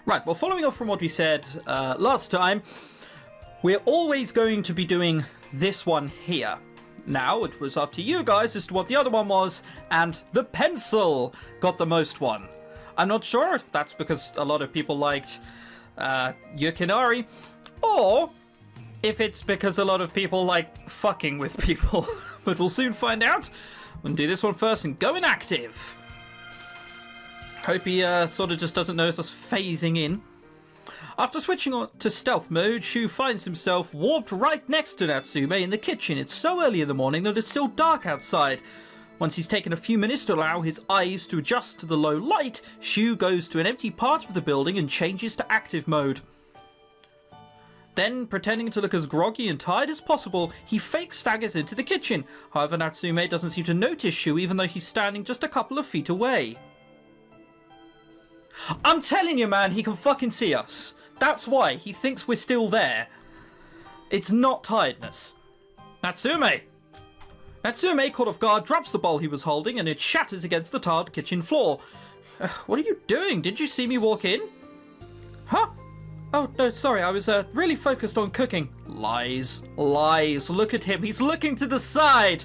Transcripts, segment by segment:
Right, well, following off from what we said last time, we're always going to be doing this one here. Now, it was up to you guys as to what the other one was, and the pencil got the most one. I'm not sure if that's because a lot of people liked Yukinari, or if it's because a lot of people like fucking with people. But we'll soon find out. We'll do this one first and go inactive. Hope he sort of just doesn't notice us phasing in. After switching on to stealth mode, Shu finds himself warped right next to Natsume in the kitchen. It's so early in the morning that it's still dark outside. Once he's taken a few minutes to allow his eyes to adjust to the low light, Shu goes to an empty part of the building and changes to active mode. Then, pretending to look as groggy and tired as possible, he fake staggers into the kitchen. However, Natsume doesn't seem to notice Shu even though he's standing just a couple of feet away. I'm telling you, man, he can fucking see us. That's why he thinks we're still there. It's not tiredness. Natsume! Natsume, caught off guard, drops the bowl he was holding and it shatters against the tiled kitchen floor. What are you doing? Did you see me walk in? Huh? Oh, no, sorry, I was really focused on cooking. Lies. Lies. Look at him. He's looking to the side.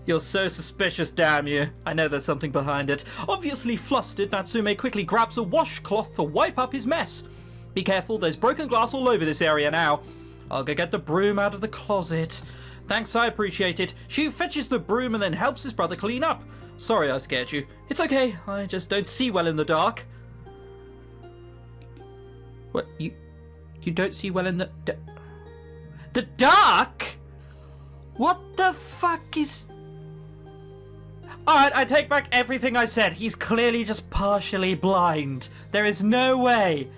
You're so suspicious, damn you. I know there's something behind it. Obviously flustered, Natsume quickly grabs a washcloth to wipe up his mess. Be careful, there's broken glass all over this area now. I'll go get the broom out of the closet. Thanks, I appreciate it. Shu fetches the broom and then helps his brother clean up. Sorry I scared you. It's okay, I just don't see well in the dark. What, you don't see well in the... The dark? What the fuck is... Alright, I take back everything I said. He's clearly just partially blind. There is no way.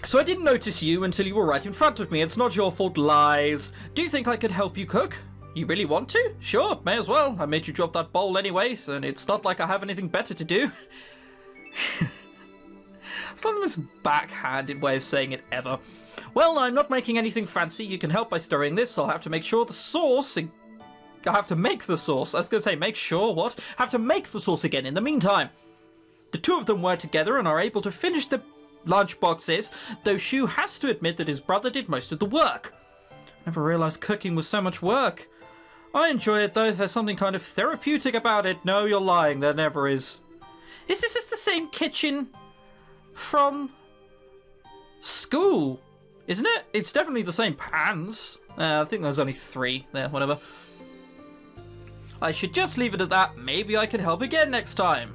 So I didn't notice you until you were right in front of me. It's not your fault, lies. Do you think I could help you cook? You really want to? Sure, may as well. I made you drop that bowl anyways, and it's not like I have anything better to do. It's not the most backhanded way of saying it ever. Well, I'm not making anything fancy. You can help by stirring this. I'll have to make sure the sauce... I have to make the sauce. I was going to say, make sure, what? Have to make the sauce again in the meantime. The two of them work together and are able to finish the lunch boxes, though Shu has to admit that his brother did most of the work. Never realized cooking was so much work. I enjoy it, though. There's something kind of therapeutic about it. No, you're lying. There never is. Is this just the same kitchen from school? Isn't it? It's definitely the same pans. I think there's only 3 there, whatever. I should just leave it at that. Maybe I can help again next time.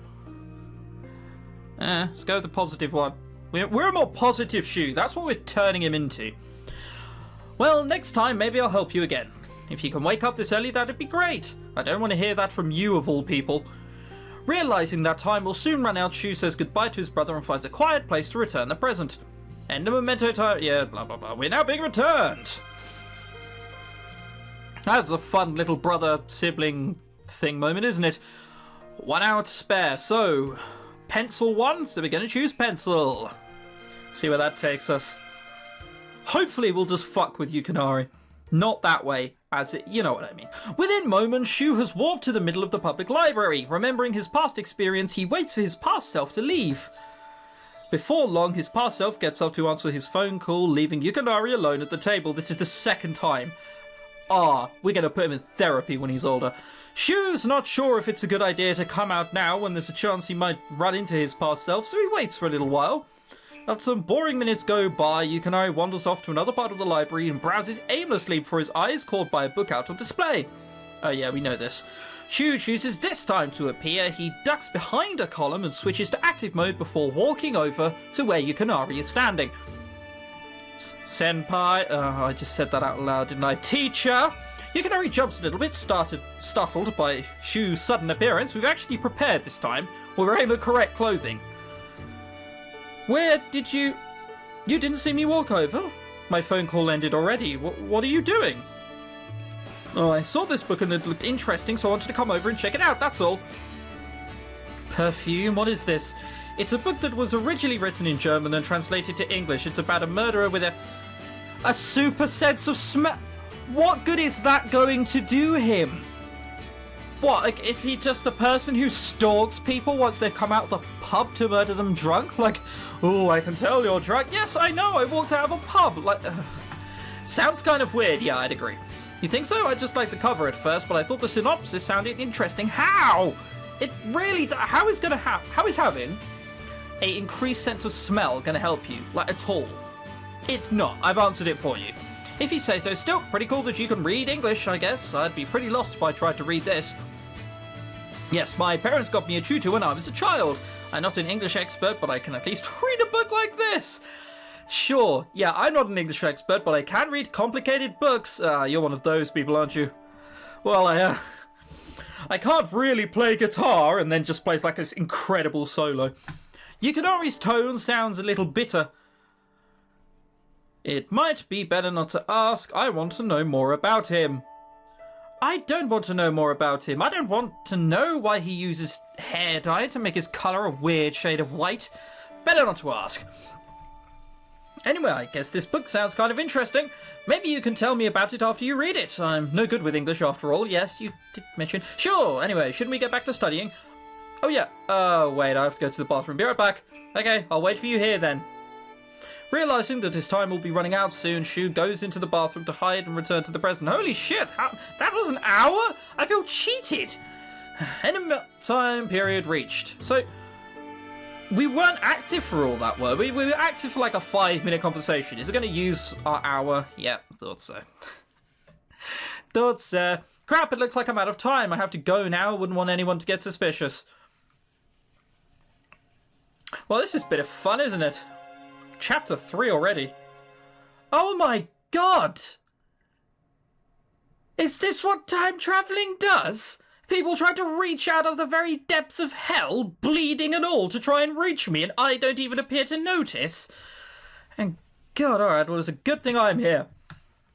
Let's go with the positive one. We're a more positive Shu. That's what we're turning him into. Well, next time, maybe I'll help you again. If you can wake up this early, that'd be great. I don't want to hear that from you, of all people. Realizing that time will soon run out, Shu says goodbye to his brother and finds a quiet place to return the present. End of Memento time. Yeah, blah, blah, blah. We're now being returned. That's a fun little brother-sibling thing moment, isn't it? 1 hour to spare. So, pencil 1. So we're going to choose pencil. See where that takes us. Hopefully we'll just fuck with Yukinari. Not that way, as it, you know what I mean. Within moments, Shu has walked to the middle of the public library. Remembering his past experience, he waits for his past self to leave. Before long, his past self gets up to answer his phone call, leaving Yukinari alone at the table. This is the second time. We're going to put him in therapy when he's older. Shu's not sure if it's a good idea to come out now when there's a chance he might run into his past self, so he waits for a little while. After some boring minutes go by, Yukinari wanders off to another part of the library and browses aimlessly before his eye is caught by a book out on display. Oh yeah, we know this. Shu chooses this time to appear. He ducks behind a column and switches to active mode before walking over to where Yukinari is standing. Senpai, I just said that out loud, didn't I? Teacher! Yukinari jumps a little bit, startled by Shu's sudden appearance. We've actually prepared this time. We're wearing the correct clothing. Where did you... You didn't see me walk over? My phone call ended already. What are you doing? Oh, I saw this book and it looked interesting, so I wanted to come over and check it out, that's all. Perfume? What is this? It's a book that was originally written in German and translated to English. It's about a murderer with a super sense of smell. What good is that going to do him? What, like, is he just the person who stalks people once they've come out of the pub to murder them drunk? Like, oh, I can tell you're drunk. Yes, I know, I walked out of a pub. Like, sounds kind of weird. Yeah, I'd agree. You think so? I just liked the cover at first, but I thought the synopsis sounded interesting. How? It really... How is having a increased sense of smell going to help you? Like, at all? It's not. I've answered it for you. If you say so. Still, pretty cool that you can read English, I guess. I'd be pretty lost if I tried to read this. Yes, my parents got me a tutor when I was a child. I'm not an English expert, but I can at least read a book like this. Sure, yeah, I'm not an English expert, but I can read complicated books. You're one of those people, aren't you? Well, I can't really play guitar, and then just plays like this incredible solo. Yukinori's tone sounds a little bitter. It might be better not to ask. I want to know more about him. I don't want to know more about him. I don't want to know why he uses hair dye to make his colour a weird shade of white. Better not to ask. Anyway, I guess this book sounds kind of interesting. Maybe you can tell me about it after you read it. I'm no good with English after all. Yes, you did mention. Sure, anyway, shouldn't we get back to studying? Oh yeah, wait, I have to go to the bathroom. Be right back. Okay, I'll wait for you here then. Realising that his time will be running out soon, Shu goes into the bathroom to hide and return to the present. Holy shit, that was an hour? I feel cheated. End time period reached. So, we weren't active for all that, were we? We were active for like a 5-minute conversation. Is it going to use our hour? Yeah, thought so. Thought so. Crap, it looks like I'm out of time. I have to go now. Wouldn't want anyone to get suspicious. Well, this is a bit of fun, isn't it? Chapter 3 already. Oh my god! Is this what time travelling does? People try to reach out of the very depths of hell, bleeding and all, to try and reach me, and I don't even appear to notice? And god, alright, well, it's a good thing I'm here.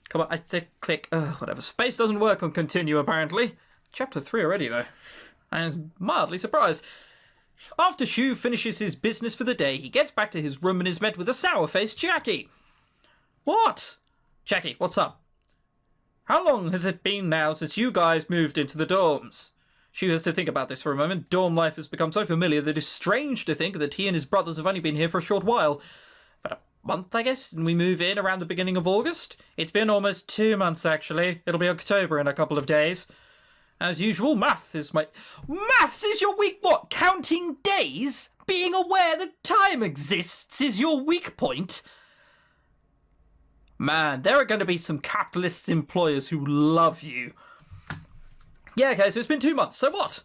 Come on, I said click. Whatever. Space doesn't work on continue, apparently. Chapter 3 already, though. I was mildly surprised. After Shu finishes his business for the day, he gets back to his room and is met with a sour-faced Jackie. What? Jackie, what's up? How long has it been now since you guys moved into the dorms? Shu has to think about this for a moment. Dorm life has become so familiar that it's strange to think that he and his brothers have only been here for a short while. About a month, I guess, and we move in around the beginning of August? It's been almost 2 months, actually. It'll be October in a couple of days. As usual, maths is your weak what? Counting days? Being aware that time exists is your weak point? Man, there are going to be some capitalist employers who love you. Yeah, okay, so it's been 2 months, so what?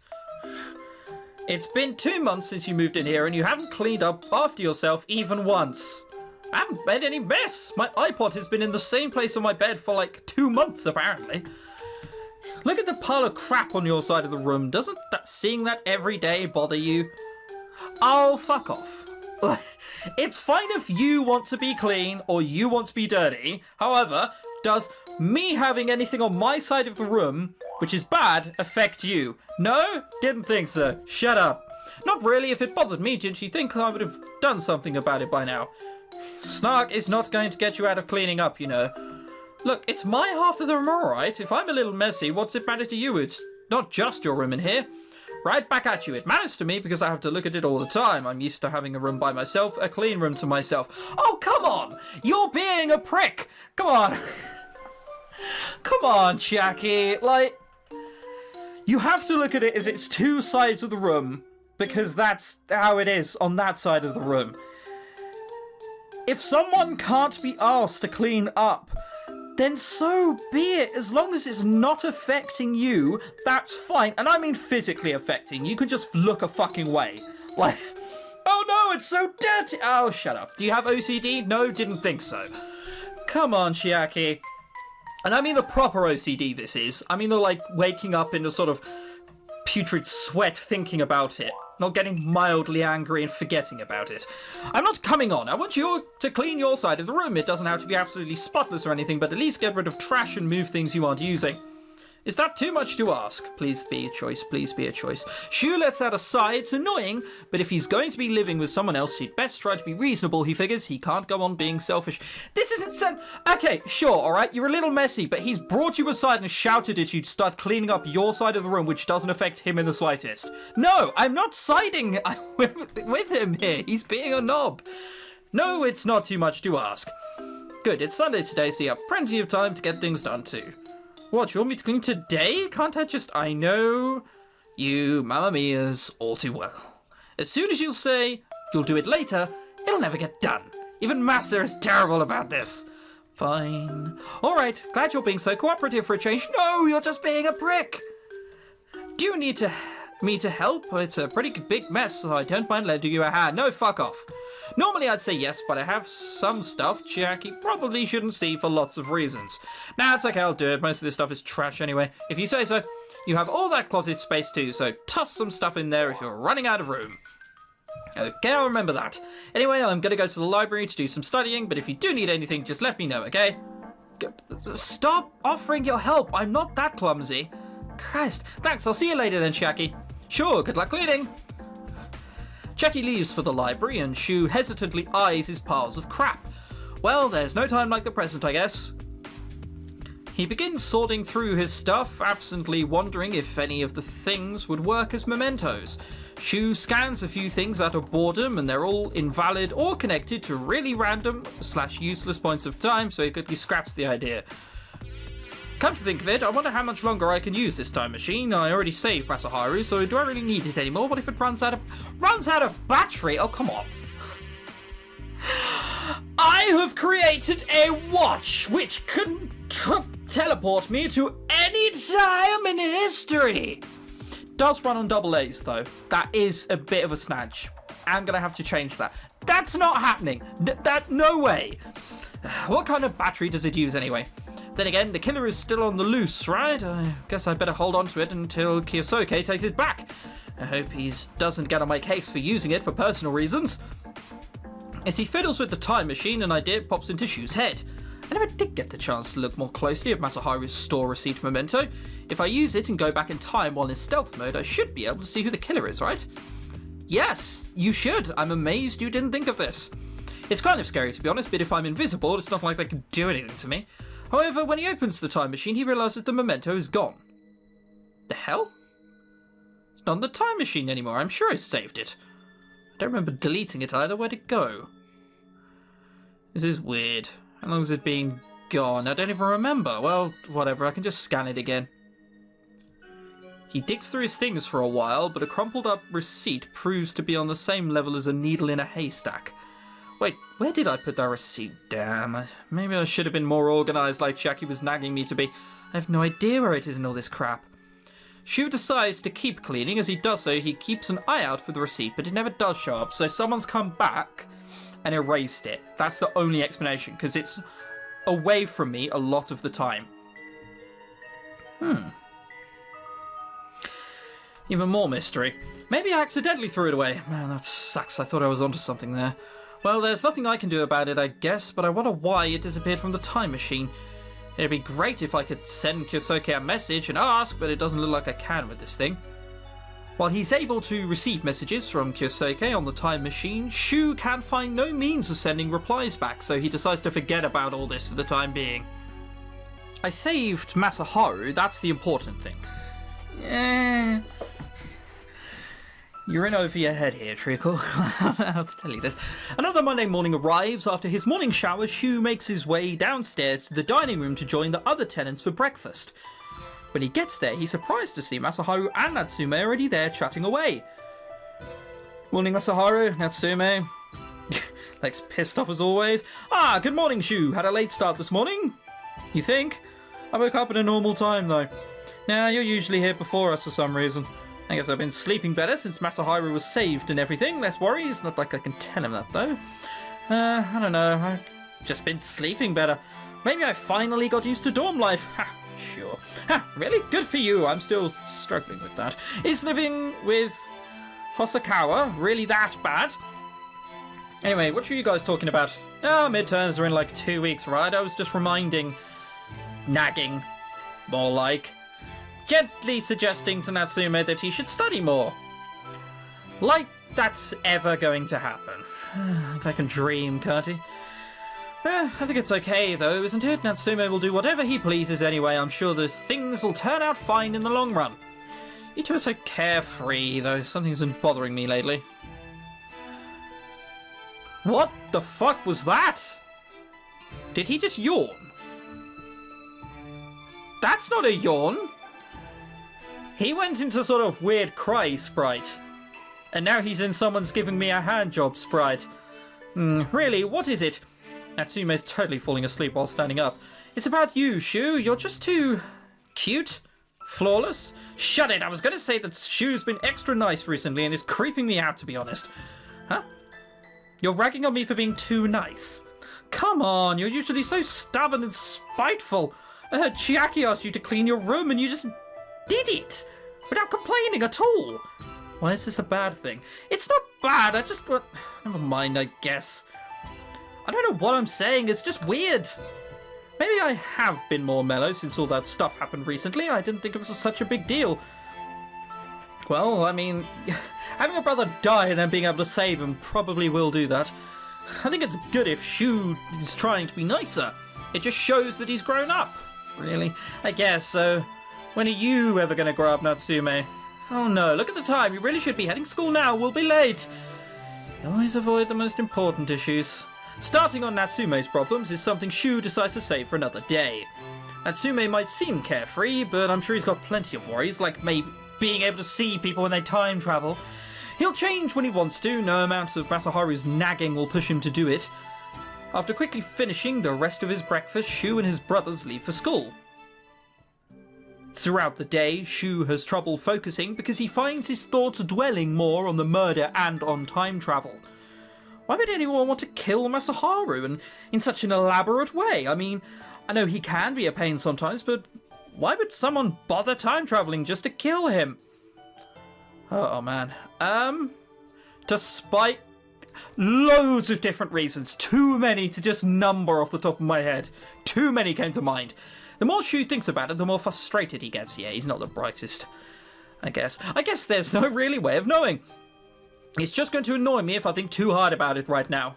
It's been 2 months since you moved in here and you haven't cleaned up after yourself even once. I haven't made any mess. My iPod has been in the same place on my bed for like 2 months, apparently. Look at the pile of crap on your side of the room. Doesn't seeing that every day bother you? Oh, fuck off. It's fine if you want to be clean or you want to be dirty. However, does me having anything on my side of the room, which is bad, affect you? No? Didn't think so. Shut up. Not really. If it bothered me, didn't you think I would have done something about it by now? Snark is not going to get you out of cleaning up, you know. Look, it's my half of the room, alright? If I'm a little messy, what's it matter to you? It's not just your room in here. Right back at you. It matters to me because I have to look at it all the time. I'm used to having a room by myself, a clean room to myself. Oh, come on! You're being a prick! Come on! Come on, Jackie. Like, you have to look at it as it's 2 sides of the room because that's how it is on that side of the room. If someone can't be asked to clean up, then so be it. As long as it's not affecting you, that's fine. And I mean physically affecting. You could just look a fucking way. Like, oh no, it's so dirty. Oh, shut up. Do you have OCD? No, didn't think so. Come on, Chiaki. And I mean the proper OCD this is. I mean the, like, waking up in a sort of putrid sweat thinking about it. Not getting mildly angry and forgetting about it. I'm not coming on. I want you to clean your side of the room. It doesn't have to be absolutely spotless or anything, but at least get rid of trash and move things you aren't using. Is that too much to ask? Please be a choice, please be a choice. Shu lets that aside, it's annoying, but if he's going to be living with someone else, he'd best try to be reasonable. He figures he can't go on being selfish. This isn't okay, sure, alright, you're a little messy, but he's brought you aside and shouted at you to start cleaning up your side of the room, which doesn't affect him in the slightest. No, I'm not siding with him here. He's being a knob. No, it's not too much to ask. Good, it's Sunday today, so you have plenty of time to get things done too. What, you want me to clean today? Can't I just... I know you, Mamma Mia's, all too well. As soon as you'll say you'll do it later, it'll never get done. Even Master is terrible about this. Fine. Alright, glad you're being so cooperative for a change. No, you're just being a prick. Do you need me to help? It's a pretty big mess, so I don't mind lending you a hand. No, fuck off. Normally I'd say yes, but I have some stuff Jackie probably shouldn't see for lots of reasons. Nah, it's okay, I'll do it. Most of this stuff is trash anyway. If you say so. You have all that closet space too, so toss some stuff in there if you're running out of room. Okay, I'll remember that. Anyway, I'm going to go to the library to do some studying, but if you do need anything, just let me know, okay? Stop offering your help. I'm not that clumsy. Christ. Thanks, I'll see you later then, Jackie. Sure, good luck cleaning. Jackie leaves for the library and Shu hesitantly eyes his piles of crap. Well, there's no time like the present, I guess. He begins sorting through his stuff, absently wondering if any of the things would work as mementos. Shu scans a few things out of boredom and they're all invalid or connected to really random / useless points of time, so he quickly scraps the idea. Come to think of it, I wonder how much longer I can use this time machine. I already saved Masaharu, so do I really need it anymore? What if it runs out of battery? Oh, come on. I have created a watch which can teleport me to any time in history. Does run on double A's though. That is a bit of a snatch. I'm gonna have to change that. That's not happening. No way. What kind of battery does it use anyway? Then again, the killer is still on the loose, right? I guess I better hold on to it until Kyosuke takes it back. I hope he doesn't get on my case for using it for personal reasons. As he fiddles with the time machine, an idea pops into Shu's head. I never did get the chance to look more closely at Masaharu's store receipt memento. If I use it and go back in time while in stealth mode, I should be able to see who the killer is, right? Yes, you should. I'm amazed you didn't think of this. It's kind of scary to be honest, but if I'm invisible, it's not like they can do anything to me. However, when he opens the time machine, he realizes the memento is gone. The hell? It's not in the time machine anymore. I'm sure I saved it. I don't remember deleting it either. Where'd it go? This is weird. How long has it been gone? I don't even remember. Well, whatever. I can just scan it again. He digs through his things for a while, but a crumpled up receipt proves to be on the same level as a needle in a haystack. Wait, where did I put that receipt? Damn, maybe I should have been more organised like Jackie was nagging me to be. I have no idea where it is in all this crap. Shu decides to keep cleaning. As he does so, he keeps an eye out for the receipt, but it never does show up, so someone's come back and erased it. That's the only explanation, because it's away from me a lot of the time. Even more mystery. Maybe I accidentally threw it away. Man, that sucks. I thought I was onto something there. Well, there's nothing I can do about it, I guess, but I wonder why it disappeared from the time machine. It'd be great if I could send Kyosuke a message and ask, but it doesn't look like I can with this thing. While he's able to receive messages from Kyosuke on the time machine, Shu can find no means of sending replies back, so he decides to forget about all this for the time being. I saved Masaharu, that's the important thing. Yeah. You're in over your head here, Treacle. I'll tell you this. Another Monday morning arrives. After his morning shower, Shu makes his way downstairs to the dining room to join the other tenants for breakfast. When he gets there, he's surprised to see Masaharu and Natsume already there chatting away. Morning, Masaharu, Natsume. Lex pissed off as always. Ah, good morning, Shu. Had a late start this morning? You think? I woke up at a normal time, though. Nah, you're usually here before us for some reason. I guess I've been sleeping better since Masaharu was saved and everything. Less worries. Not like I can tell him that, though. I don't know. I've just been sleeping better. Maybe I finally got used to dorm life. Ha, sure. Ha, really? Good for you. I'm still struggling with that. Is living with Hosokawa really that bad? Anyway, what were you guys talking about? Oh, midterms are in like 2 weeks, right? I was just nagging, more like. gently suggesting to Natsume that he should study more. Like that's ever going to happen. I can dream, can't he? I think it's okay, though, isn't it? Natsume will do whatever he pleases anyway. I'm sure the things will turn out fine in the long run. You two are so carefree, though. Something's been bothering me lately. What the fuck was that? Did he just yawn? That's not a yawn. He went into sort of weird cry sprite. And now he's in someone's giving me a hand job sprite. Really, what is it? Natsume's totally falling asleep while standing up. It's about you, Shu. You're just too... cute? Flawless? Shut it! I was going to say that Shu's been extra nice recently and is creeping me out, to be honest. Huh? You're ragging on me for being too nice. Come on, you're usually so stubborn and spiteful. I heard Chiaki asked you to clean your room and you just did it. Without complaining at all. Why is this a bad thing? It's not bad, I just... never mind, I guess. I don't know what I'm saying, it's just weird. Maybe I have been more mellow since all that stuff happened recently. I didn't think it was such a big deal. Well, I mean, having a brother die and then being able to save him probably will do that. I think it's good if Shu is trying to be nicer. It just shows that he's grown up. Really? I guess so. When are you ever going to grow up, Natsume? Oh no, look at the time. You really should be heading to school now. We'll be late. You always avoid the most important issues. Starting on Natsume's problems is something Shu decides to save for another day. Natsume might seem carefree, but I'm sure he's got plenty of worries, like maybe being able to see people when they time travel. He'll change when he wants to. No amount of Masaharu's nagging will push him to do it. After quickly finishing the rest of his breakfast, Shu and his brothers leave for school. Throughout the day, Shu has trouble focusing because he finds his thoughts dwelling more on the murder and on time travel. Why would anyone want to kill Masaharu and in such an elaborate way? I mean, I know he can be a pain sometimes, but why would someone bother time traveling just to kill him? Oh man. Despite loads of different reasons, too many to just number off the top of my head. Too many came to mind. The more Shu thinks about it, the more frustrated he gets. Yeah, he's not the brightest, I guess. I guess there's no really way of knowing. It's just going to annoy me if I think too hard about it right now.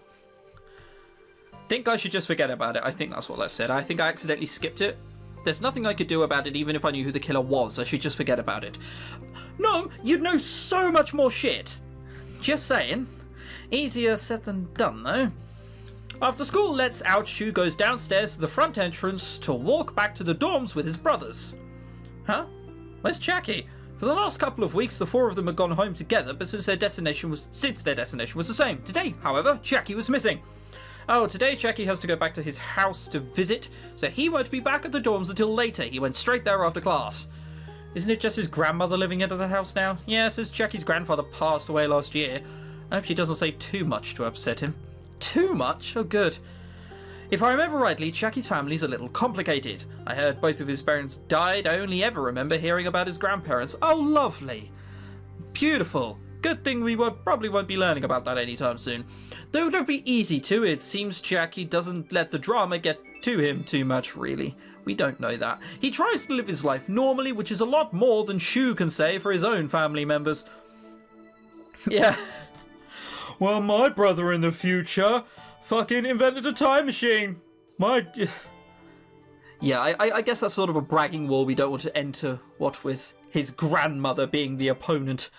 Think I should just forget about it. I think that's what I said. I think I accidentally skipped it. There's nothing I could do about it even if I knew who the killer was. I should just forget about it. No, you'd know so much more shit. Just saying. Easier said than done, though. After school lets out, Shu goes downstairs to the front entrance to walk back to the dorms with his brothers. Huh? Where's Chiaki? For the last couple of weeks, the four of them had gone home together, but since their destination was the same. Today, however, Chiaki was missing. Oh, today Chiaki has to go back to his house to visit, so he won't be back at the dorms until later. He went straight there after class. Isn't it just his grandmother living into the house now? Yeah, since Chiaki's grandfather passed away last year. I hope she doesn't say too much to upset him. Too much? Oh, good. If I remember rightly, Chiaki's family's a little complicated. I heard both of his parents died. I only ever remember hearing about his grandparents. Oh, lovely. Beautiful. Good thing we probably won't be learning about that anytime soon. Though it won't be easy to. It seems Chiaki doesn't let the drama get to him too much, really. We don't know that. He tries to live his life normally, which is a lot more than Shu can say for his own family members. Yeah. Well, my brother in the future fucking invented a time machine. Yeah, I guess that's sort of a bragging war we don't want to enter, what with his grandmother being the opponent.